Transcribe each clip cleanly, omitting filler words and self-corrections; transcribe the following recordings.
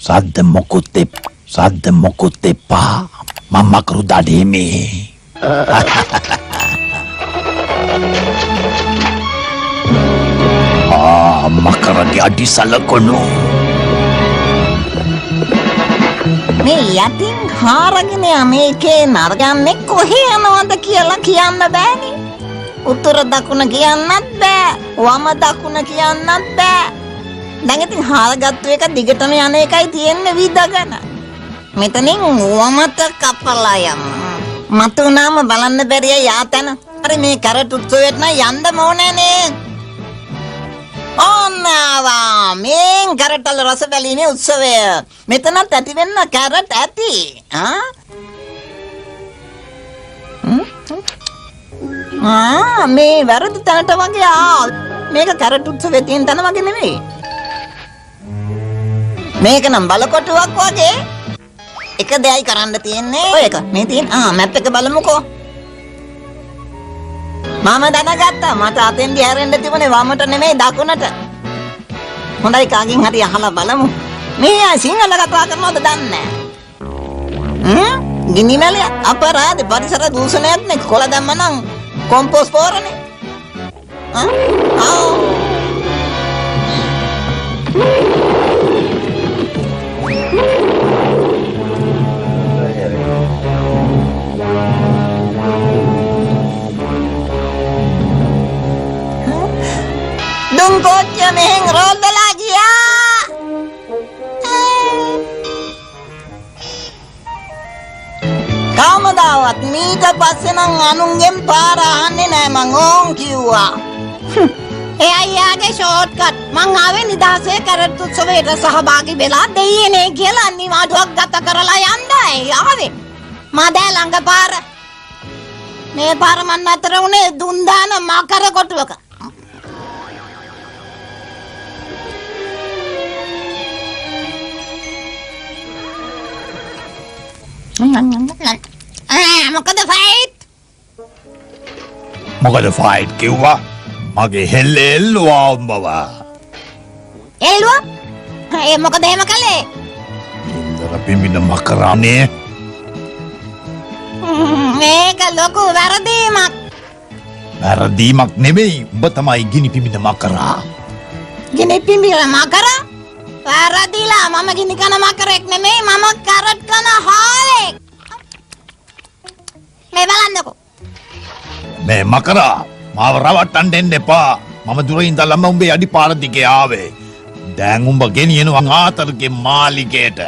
සද්ද මොකුත් එපා. මම මකරු දඩේමේ. මකරගේ අඩි සලකනු. මේ යටින් හාරගෙන මේකේ නරගන්නේ කොහේ යනවද කියලා කියන්න බෑනේ. උතුර දකුණ කියන්නත් බෑ. වම දකුණ කියන්නත් බෑ. දැන් ඉතින් හාරගත්තු එක දිගටම යන එකයි තියෙන්නේ විදගෙන. මෙතනින් වමට කපලා යන්න. මතුනාම බලන්න බැරිය යාතන. හරි මේ කැරට් උත්සවයට නම් යන්න ඕනේනේ. ඕනවා මේ කැරට්වල රස බැලීමේ උත්සවය. මෙතනත් ඇති වෙන්න කැරට් ඇති. මේ වැරදි තැනට වගේ මේක කැරට් උත්සවයේ තියෙන තැන වගේ නෙමෙයි. මේක නම් බලකොටුවක් වගේ. එක දෙයයි කරන්න තියෙන්නේ. ඔය එක මේ තියෙන මැප් එක බලමුකෝ. මම දැනගත්තා මට අතෙන්දී හැරෙන්න තිබුණේ වමට නෙමෙයි දකුණට. හොඳයි කාගෙන් හරි අහලා බලමු. මේ සිංහල කතා කරනවද දන්නේ නැහැ. ගිනිමැලය අපරාධ පරිසර දූෂණයක් නේ. කොළ දැම්ම නම් compost පෝරනේ. Dungkotnya meheng roda lagi ya. Kamu dawat mita pasti nang anungem parahan ni na mangong kiwa. අයියාගේ ෂෝට්කට් මං ආවේ නිදහසේ කැරට් උත්සවයට සහභාගී වෙලා දෙයියනේ කියලා නිවාඩුවක් ගත කරලා යන්නයි ආවේ. මදෑ ළඟ පාර. මේ පාර මන් අතර උනේ දුන්දාන මකර කොටුවක. මොකද ෆයිට් කිව්වා? මගේ හෙල්ල එල්ලුවා උඹව. එල්ලුවා? මොකද එහෙම කළේ? ඉන්දර පිඹින මකරානේ. මේක ලොකු වැරදීමක්. වැරදීමක් නෙමෙයි. උඹ තමයි ගිනි පිඹින මකරා. ගිනි පිඹින මකරා? වැරදිලා. මම ගිනි කන මකරෙක් නෙමෙයි. මම කැරට් කන හාලෙක්. මේ බලන්නකෝ. මේ මකරා මාව රවට්ටන්න දෙන්න එපා. මම දුර ඉඳලම උඹේ අඩි පාර දිගේ ආවේ. දැන් උඹ ගෙනියනවා ආතරගේ මාලිගයට.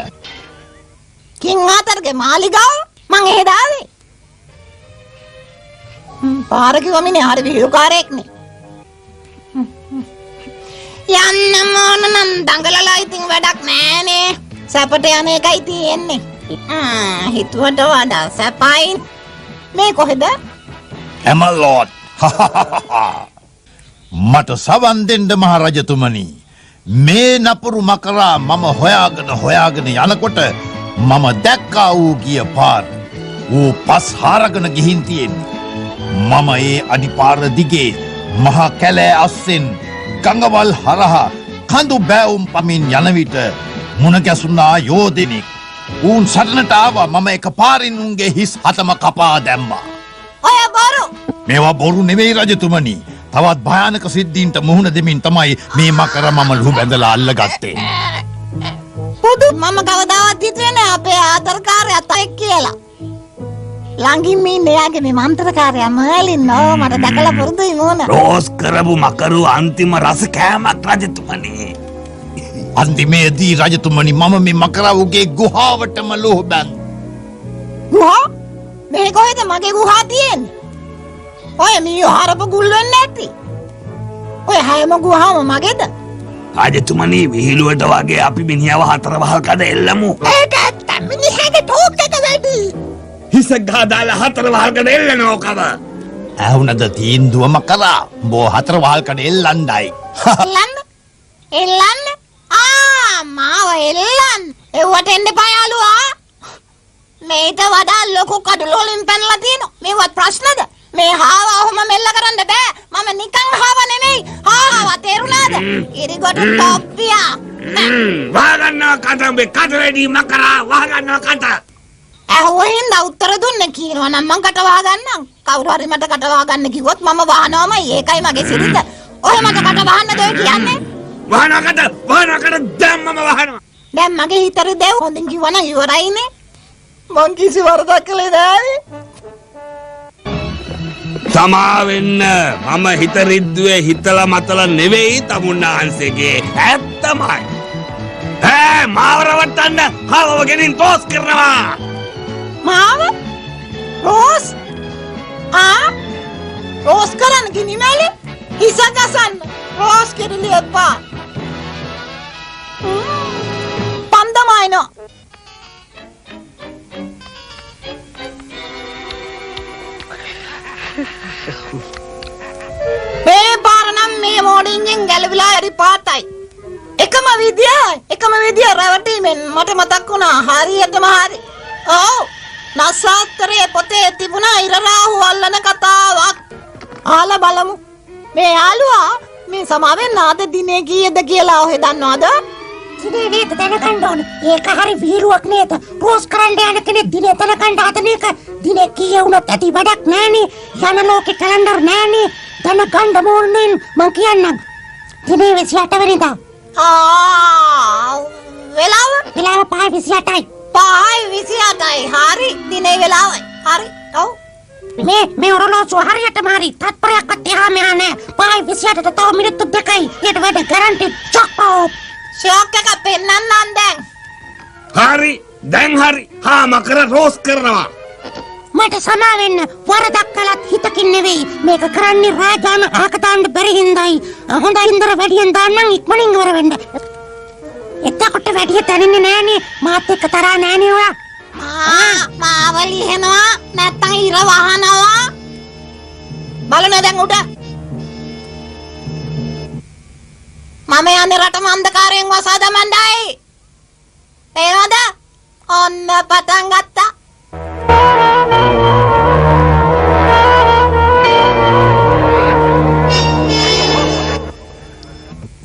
කින් ආතරගේ මාලිගාව? මං එහෙ දාවේ. පාර කිව්ව මිනිහ හරි විහිළුකාරයෙක්නේ. යන්න මොන නම් දඟලලා ඉතින් වැඩක් නෑනේ. සැපට යන එකයි තියෙන්නේ. හිතුවට වඩා සැපයි. මේ කොහෙද? එමලොට්. මට සවන් දෙන්න මහරජතුමනි. මේ නපුරු මකරා මම හොයාගෙන යනකොට මම දැක්කා ඌ ගිය පාර. ඌ පස් හාරගෙන ගිහින් තියෙන්නේ. මම ඒ අඩිපාර දිගේ මහා කැලෑ අස්සෙන් ගංගවල් හරහා කඳු බෑවුම් පමින් යන විට මුණ ගැසුණා යෝධෙනෙක්. ඌන් සටනට ආවා. මම එකපාරින් උන්ගේ හිස් හතම කපා දැම්මා. ඔය බොරු. මේවා බොරු නෙවෙයි රජතුමනි. තවත් භයානක සිද්ධීන්ට මුහුණ දෙමින් තමයි මේ මකර මම ලුහු බැඳලා අල්ලගත්තේ. පොදු මම කවදාවත් හිතුවේ නෑ අපේ ආතරකාරයා තෙක් කියලා. ළඟින් ඉන්නේ යාගේ මේ මන්ත්‍රකාරයා මර්ලින් නෝ මට දැකලා පුරුදුයි මොන. රෝස් කරපු මකරු අන්තිම රස කෑමක් රජතුමනි. අන්තිමේදී රජතුමනි මම මේ මකරවුගේ ගුහාවටම ලුහු බැඳ. ගුහා? මේ කොහෙද මගේ ගුහා තියෙන්නේ? ඔය මීයෝ හරපු ගුල් වෙන්නේ නැති. ඔය හැම ගුහාම මගේද? රජතුමනි විහිළුවට වගේ අපි මිනිහව හතර වහල් කඩ එල්ලමු. ඒක ඇත්ත මිනිහගේ ටෝක් එක වැඩි. හිස ගහදාලා හතර වහල් කඩ එල්ලනෝකම. ඇහුණද තීන්දුව මකරා. බෝ හතර වහල් කඩ එල්ලන්නයි. එල්ලන්න? මාව එල්ලන්න. එව්වට එන්න එපා යාළුවා. මේට වඩා ලොකු කඩළු වලින් පැනලා තියෙනවා. මේවත් ප්‍රශ්නද? මේ හාව ඔහොම මෙල්ල කරන්න බෑ. මම නිකන් හාව නෙමෙයි. හාව තේරුණාද? ඉරිගොඩ ටොප්පියා. වහගන්නවා කට උඹේ කට වැඩි මකරා වහගන්නවා කට. ඇහුවෙන් උත්තර දුන්නේ කියනවා නම් මං කට වහගන්නම්. කවුරු හරි මට කට වහගන්න කිව්වොත් මම වහනවාමයි. ඒකයි මගේ සිරිත. ඔය මට කට වහන්න දෙව කියන්නේ. වහනකට දැම්මම වහනවා. දැන් මගේ හිතරේ දෙව හොඳින් කිව්වනම් ඉවරයිනේ. මං කිසි වරදක් කළේ නෑ. තමා වෙන්න මම හිත රිද්දුවේ හිතලා මතලා නෙවෙයි තමුන්නාන්සේගේ ඇත්තමයි. මාව රවට්ටන්න කවව ගෙනින් තෝස් කරනවා. මාව? රෝස්? රෝස් කරන්න ගිනිමැලි? හිස ගසන්න. රෝස් කෙරෙලි එපා. පන්දමයිනෝ. මේ පාරනම් මේ මෝඩින්ගෙන් ගැලවිලා හරි පාටයි. එකම විදිය රැවටීමෙන් මට මතක් වුණා හරියටම හරි. ඔව් නස්සාස්තරයේ පොතේ තිබුණා ඉරරාහු අල්ලන කතාවක්. ආලා බලමු. මේ යාළුවා මේ සමාවෙන් ආද දිනේ කීයද කියලා ඔහෙ දන්නවද? දිනේ නේද දැනගන්න ඕනේ. ඒක හරි වීරුවක් නේද? රෝස් කරන්න යන කෙනෙක් දිනේ දැනගන්න හදන එක. දිනේ කීය වුණත් ඇති වැඩක් නෑනේ. යන ලෝකේ කැලෙන්ඩර් නෑනේ. දැනගන්න ඕනේ මං කියන්නම්. දිනේ 28 වෙනිදා. වෙලාව 5:28යි. 5:28යි. හරි දිනේ වෙලාවයි. හරි. ඔව්. මේ ඔරලෝසුව හරියටම හරි. තත්පරයක්වත් එහා මෙහා නෑ. 5:28ට තව මිනිත්තු 2යි. ඊට වැඩ ගැරන්ටි චොක්පොප්. ෂොක් එක පෙන්නන්නම් දැන්. හරි දැන් හරි. මකර රෝස් කරනවා. මට සමා වෙන්න වරදක් කළත් හිතකින් නෙවෙයි. මේක කරන්නේ රාජාන අහක දාන්න බැරි හින්දායි. හොඳයි ඉන්දර වැඩියෙන් දාන්නම් ඉක්මනින් ඉවර වෙන්න. එතකොට වැඩිය දැනෙන්නේ නෑනේ. මාත් එක්ක තරහා නෑනේ ඔයා. මාව ලිහනවා නැත්තම් ඉර වහනවා. බලන්න දැන් උඩ. මම යන්නේ රටම අන්ධකාරයෙන් වසා දමන්නයි. තේරෙනවද? ඔන්න පටන් ගත්තා.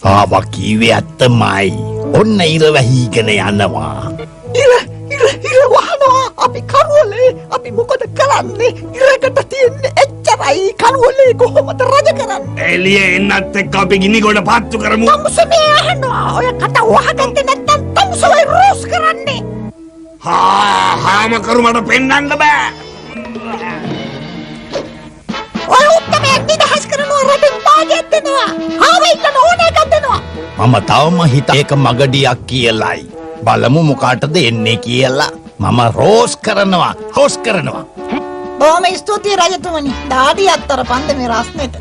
ආවා කීවේ ඇත්තමයි. ඔන්න ඉර වැහිගෙන යනවා. ඉර වහනවා. අපි කරුවලේ අපි මොකද කරන්නේ? ඉරකට තියෙන්නේ එච්චරයි. කරුවලේ කොහොමද රජ කරන්නේ? එළියේ එන්නත් එක්ක අපි ගිනි ගොඩ පාත්තු කරමු. තමුසේ අහනවා. ඔය කට වහගන්නේ නැත්තම් තමුසේ රෝස් කරන්නේ. මකරු මට පෙන්වන්න බෑ. ඔය උත්තමයන් නිදහස් කරනවා රටෙන් භාගයක් දෙනවා. ඉන්න ඕනේ එකක් දෙනවා. මම තවම හිත ඒක මගඩියක් කියලයි. බලමු මොකාටද එන්නේ කියලා. මම රෝස් කරනවා. බොහොම ස්තුතියි රජතුමනි. දාඩි අත්තර පන්ද මේ රස්නෙට.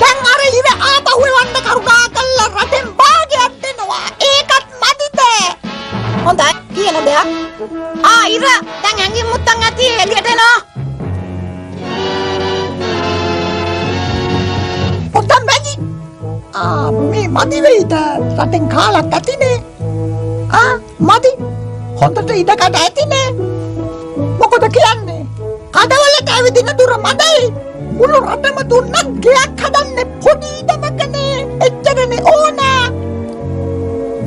දැන් අර ඉර ආපහු එවන්න කරුණා කළා රටෙන් භාගයක් දෙනවා. ඒකත් මදිද? හොඳයි කියන දෙයක්. ඉර දැන් ඇඟින් මුත්තන් ඇති එළියට එනවා. පොතන් වැඩි. මේ මදි වෙයිද? රටෙන් කාලක් ඇතිනේ. මදි. හොඳට ඉඩකට ඇතිනේ. මොකද කියන්නේ? කඩවලට ඇවිදින දුර මදයි. මුළු රටම දුන්නත් ගයක් හදන්නේ පොඩි ඉඩමකනේ. එච්චරනේ ඕන.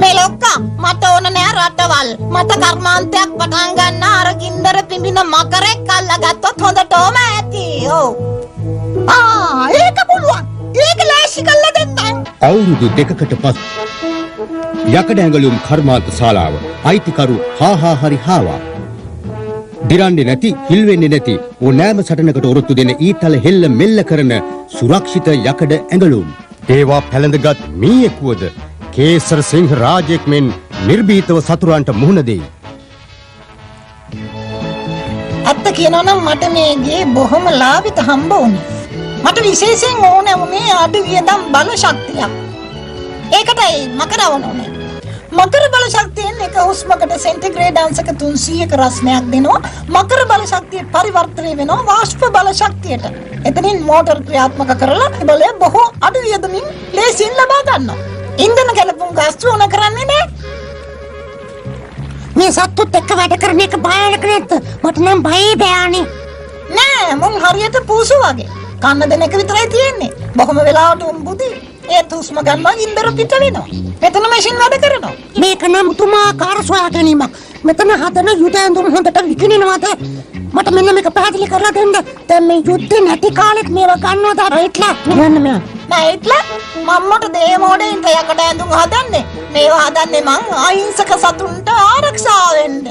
මේ ලොක්කා මට ඕන නෑ රටවල්. මට කර්මාන්තයක් පටන් ගන්න අර ගින්දර පිඹින මකරෙක් අල්ලගත්තොත් හොඳටම ඇති. ඔව්. ඒක පුළුවන්. ඒක ලෑස්ති කරලා දෙන්නම්. අවුරුදු 2කට පසු යකඩ ඇඟලුම් කර්මාන්ත ශාලාව අයිතිකරු හාහා හරි හාවා දිරන්නේ නැති හිල් වෙන්නේ නැති ඕනෑම සටනකට ඔරොත්තු දෙන ඊතල හෙල්ල මෙල්ල කරන සුරක්ෂිත යකඩ ඇඟලුම් ඒවා පැළඳගත් මීයෙකුවද කේසර සිංහ රාජෙක් මෙන් නිර්භීතව සතුරන්ට මුහුණ දෙයි. අත්ත කියනවා නම් මට මේ ගේ බොහොම ලාභිත හම්බ වුණේ. මට විශේෂයෙන් ඕන වුණේ අඩු වියදම් බල ශක්තියක්. ඒකටයි මකරවන්න ඕනේ. මකර බල ශක්තියෙන් එක හුස්මකට සෙන්ටිග්‍රේඩ් අංශක 300ක රස්නයක් දෙනවා. මකර බල ශක්තිය පරිවර්තනය වෙනවා වාෂ්ප බල ශක්තියට. එතනින් මෝටර් ක්‍රියාත්මක කරලා බලය බොහෝ අඩු වියදමින් ලේසියෙන් ලබා ගන්නවා. ඉන්ධන ගැලපුම් ගාස්තු ඕන කරන්නේ නැහැ. මේ සත්තුත් එක්ක වැඩ කරන එක බයලක නැද්ද? මට නම් බයයි බෑනේ. නෑ මුන් හරියට පූසු වගේ. කන්න දෙන එක විතරයි තියෙන්නේ. බොහොම වෙලාවට උඹුදි. ඒත් හුස්ම ගන්නවා ගින්දර පිට වෙනවා. මෙතන මැෂින් වැඩ කරනවා. මේක නම් පුදුමාකාර සොයා ගැනීමක්. මෙතන හදන යුද ඇඳුම් හොඳට විකිණෙනවද? මට මෙන්න මේක පැහැදිලි කරලා දෙන්න. දැන් මේ යුද්ධේ නැති කාලෙත් මේවා ගන්නවද අර හිට්ලර්? මෙන්න මෙයා. නෑ හිට්ලර් මම්මට දේ මොඩේන්ට යකඩ ඇඳුම් හදන්නේ. මේවා හදන්නේ මං අහිංසක සතුන්ට ආරක්ෂා වෙන්න.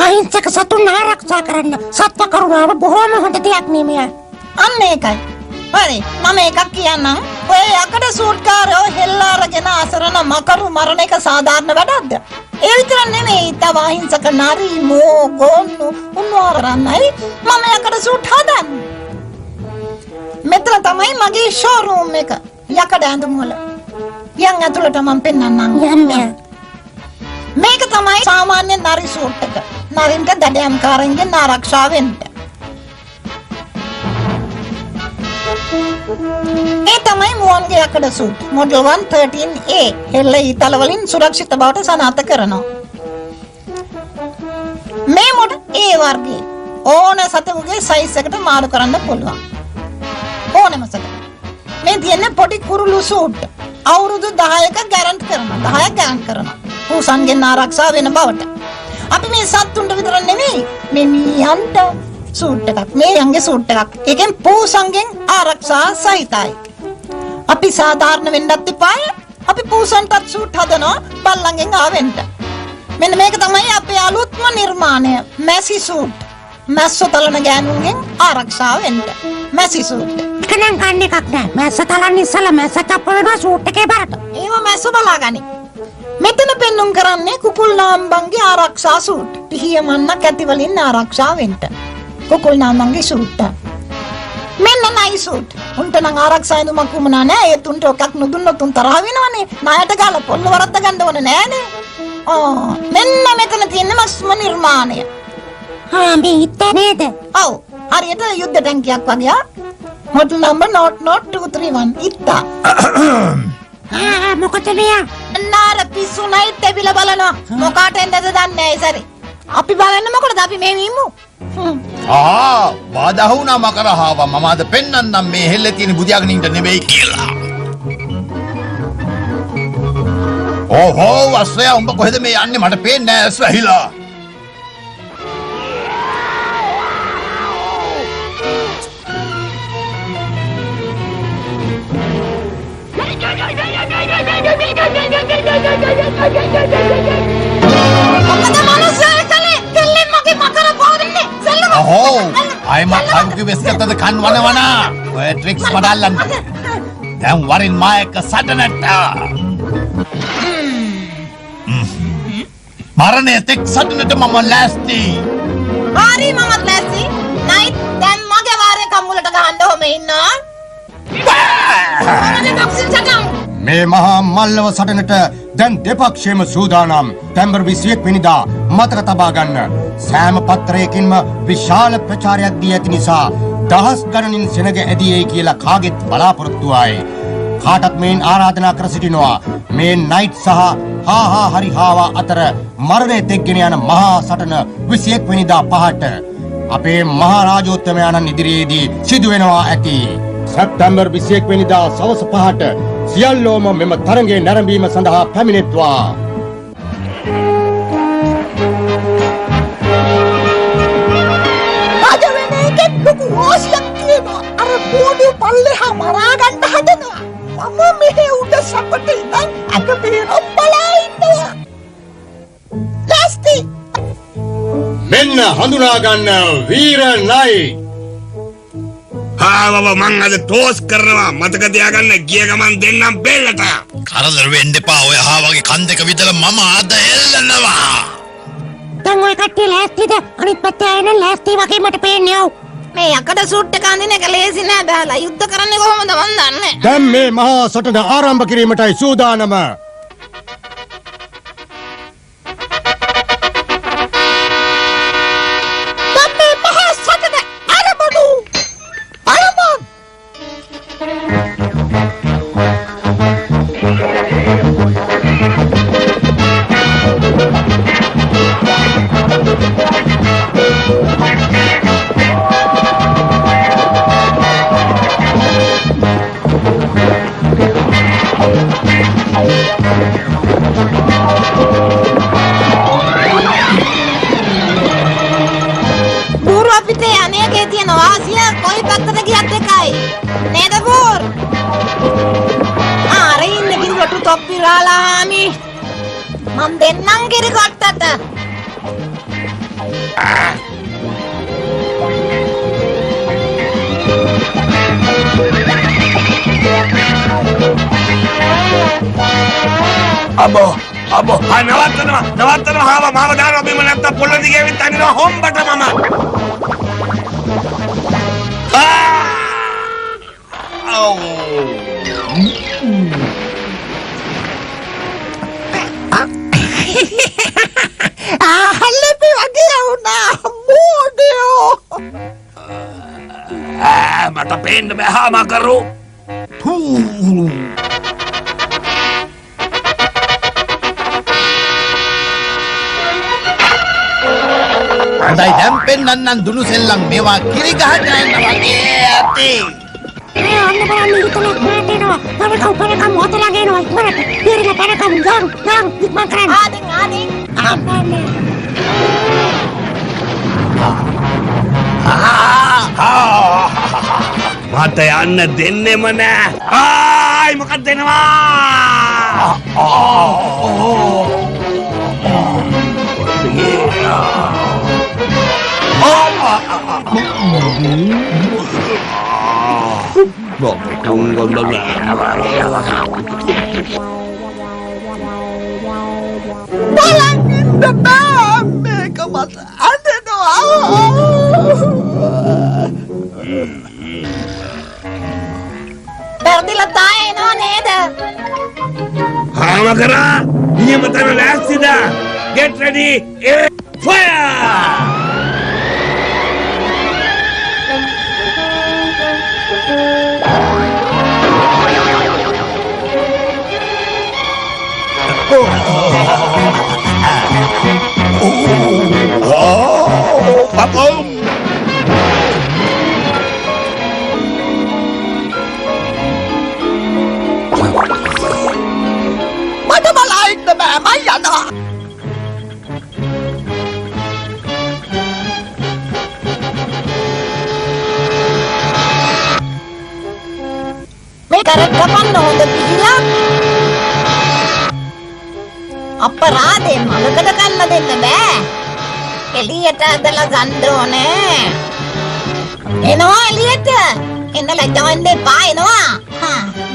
අහිංසක සතුන් ආරක්ෂා කරන්න සත්ව කරුණාව බොහොම හොඳ දෙයක් නේ මෙයා. අන්න ඒකයි. හරි මම එකක් කියන්නම්. ඔය යකඩ සූට්කාරයෝ හෙල්ල අරගෙන අසරණ මකරු මරණ එක සාධාරණ වැඩක්ද? ඒ විතර නෙමෙයි තව අහිංසක නරි මෝ ගොන්නු උන්වරන්නයි මම යකඩ සූට් හදන්නේ. මෙතන තමයි මගේ ෂෝරූම් එක. යකඩ ඇඳුම් වල. යන් ඇතුළට මම පෙන්නන්නම්. යන්න. මේක තමයි සාමාන්‍ය නරි සූට් එක. නරින්ට දඩයම්කාරන්ගෙන් ආරක්ෂා වෙන්න. ඒ තමයි මුවන්ගේ යකඩ සූට් මොඩල් 113A හෙල්ල ඊතල වලින් සුරක්ෂිත බවට සනාථ කරනවා. මේ මොඩල් A වර්ගයේ ඕන සතෙකුගේ සයිස් එකට මාරු කරන්න පුළුවන්. ඕනම සතෙක්. මේ තියෙන්නේ පොඩි කුරුළු සූට්. අවුරුදු 10ක ගැරන්ට් කරනවා. 10ක් ගැරන්ට් කරනවා. පූසන්ගෙන් ආරක්ෂා වෙන බවට. අපි මේ සත්තුන්ට විතර නෙමෙයි මේ මීයන්ට සූට් එකක්. මේ යංගේ සූට් එකක්. ඒකෙන් පූසන්ගෙන් ආරක්ෂා සහිතයි. අපි සාධාරණ වෙන්නත් එපාය. අපි පූසන්ටත් සූට් හදනවා බල්ලන්ගෙන් ආවෙන්න. මෙන්න මේක තමයි අපේ අලුත්ම නිර්මාණය. මැසි සූට්. මැස්සෝ තලන ගෑනුන්ගෙන් ආරක්ෂා වෙන්න. මැසි සූට්. කනන් ගන්න එකක් නෑ. මැස්ස තලන්න ඉස්සලා මැස්ස චප්ප වෙනවා සූට් එකේ බරට. ඒව මැස්සෝ බලාගනි. මෙතන පෙන්නුම් කරන්නේ කුකුල් නාම්බන්ගේ ආරක්ෂා සූට්. පිහිය මන්නක් ඇති වලින් ආරක්ෂා වෙන්න. කුකුල් නාම්බන්ගේ සූට්. මෙන්න නයි සූට්. උන්ට නම් ආරක්ෂා ඇඳුමක් වුණා නෑ. ඒ තුන්ට එකක් නුදුන්නොත් උන් තරහ වෙනවනේ. ණයට ගාලා පොල්ල වරද්ද ගන්න ඕනේ නෑනේ. මෙන්න මෙතන තියෙන මස්ම නිර්මාණය. මේ ඉත්ත නේද? ඔව්. හරියට යුද්ධ ටැංකියක් වගේ. Model number 0231 ඉත්තා. මොකද මෙයා? නාර පිස්සු නයි තෙබිලා බලනවා. මොකාටෙන්ද දන්නේ නැහැ සරි. අපි බලන්න මොකටද අපි මේ ඉමු. බාධා වුණා මකරහාව මම අද පෙන්නන්නම් මේ හෙල්ලේ තියෙන බුදියාගෙන ඉන්න නෙවෙයි කියලා. ඕහෝ වස්රයා උඹ කොහෙද මේ යන්නේ මට පේන්නේ නැහැ ඇස් වැහිලා. I'm a hungry biscuit of the can one. Where tricks Madalan. Then what in my sudden attack? Marane, take sudden at Mama Lasty. Hari Mama Lasty. Night, then Magavare Kamulata Gando Maina. මේ මහා මල්ලව සටනට දැන් දෙපක්ෂයේම සූදානම්. තැම්බර් 21 වෙනිදා මතක තබා ගන්න. සෑම පත්‍රයකින්ම විශාල ප්‍රචාරයක් දී ඇති නිසා දහස් ගණනින් සෙනග ඇදීයි කියලා කාගෙත් බලාපොරොත්තු ආයේ. කාටත් මේන් ආරාධනා කර සිටිනවා. මේ නයිට් සහ හා හරි හාවා අතර මරණය තෙක්ගෙන යන මහා සටන 21 වෙනිදා පහට අපේ මහා රාජෝත්තමයාණන් ඉදිරියේදී සිදු වෙනවා ඇති. සැප්තැම්බර් 21 වෙනිදා සවස් 5ට සියල්ලෝම මෙම තරඟේ නැරඹීම සඳහා පැමිණෙත්වා. අද වෙන එකෙන් ලොකු වාසියක් තියෙනවා. අර පොඩි පල්ලෙහා මරා ගන්න හදනවා. මම මෙහෙ උඩ සපට ඉඳන් අද බේරම් බලා ඉන්නවා. ලාස්ටි මෙන්න හඳුනා ගන්න වීර නයි. බබා මං අද ටෝස් කරනවා මතක තියාගන්න ගිය ගමන් දෙන්නම් බෙල්ලට. කරදර වෙන්න එපා. ඔය හාවගේ කන් දෙක විතර මම අද එල්ලනවා. දැන් ඔය කට්ටිය ලෑස්තිද? අනිත් පැත්තේ ආයෙ ලෑස්ති වගේ මට පේන්නේ. ඔව්. මේ යකඩ සූට් එක අඳින එක ලේසි නෑ බෑලා. යුද්ධ කරන්නේ කොහොමද මන් දන්නේ. දැන් මේ මහා සටන ආරම්භ කිරීමටයි සූදානම. මම දෙන්නම් කිරි කොට්ටට. අබෝ නවත්තනවා හාව මාව දානවා බිම නැත්තම් පොළ දිගේ ඇවිත් අනිනවා හොම්බට මම. හල්ලෙපි වගේ වුණා මෝඩයෝ. මට පේන්න බෑ හාම කරු. හොඳයි දැන් පෙන්නන්නම් දුනු සෙල්ලම් මේවා කිරි ගහට යන්න වගේ ඇති. අන්න බලන්න ඉතලක් මාටේනවා. පරකම් මොතලා ගේනවා ඉක්මනට. පිරිලා පරකම් යන් ඉක්මන් කරන්න. ආදින් අම්මනේ. මට යන්න දෙන්නෙම නෑ. ආයි මොකක්ද දෙනවා? බලන්න බෑ මේක මට අඬනවා. පෙරදිලා තායනවා නේද? හාම කරා නියමතන ලෑස්තිද? Get ready, fire! Patong! මට බලයින්න බෑ මම යනවා. මේ කරත් කපන්න හොඳ පිළිලා. අපරාධේ මලකට කන්න දෙන්න බෑ. එළියට ඇදලා ගන්න ඕනේ. එනවා එළියට. එන්නලා ජොයින් දෙපා එනවා.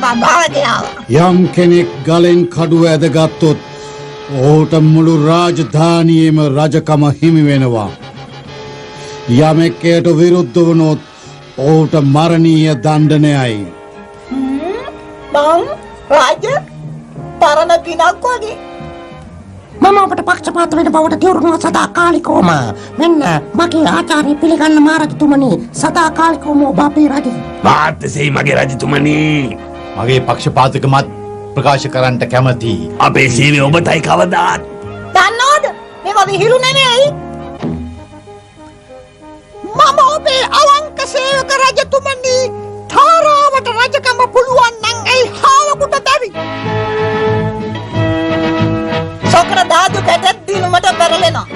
බබා ගියා. යම් කෙනෙක් ගලෙන් කඩුව ඇදගත්තොත් ඔහුට මුළු රාජධානියේම රජකම හිමි වෙනවා. යමෙක් එයට විරුද්ධ වුණොත් ඔහුට මරණීය දණ්ඩනයයි. බං රාජ තරණ පිනක් වගේ. මම ඔබට පක්ෂපාත වෙන බවට තීරණය සදාකාලිකවම. මෙන්න මගේ ආචාර්ය පිළිගන්න මහරජතුමනි, සදාකාලිකවම ඔබ අපේ රජ. මාත්‍යසෙයි මගේ රජතුමනි. මගේ පක්ෂපාතිකමත් ප්‍රකාශ කරන්නට කැමතියි. අපේ සේවය ඔබටයි කවදාත්. දන්නවද මේවා විහිළු නෙමෙයි. මම ඔබේ අවංක සේවක රජතුමනි. තාරාවට රජකම පුළුවන් නම් ඒ හාවකුට බැරි. සොකර දාදු කැටත් දිනුමට පෙරලෙනවා.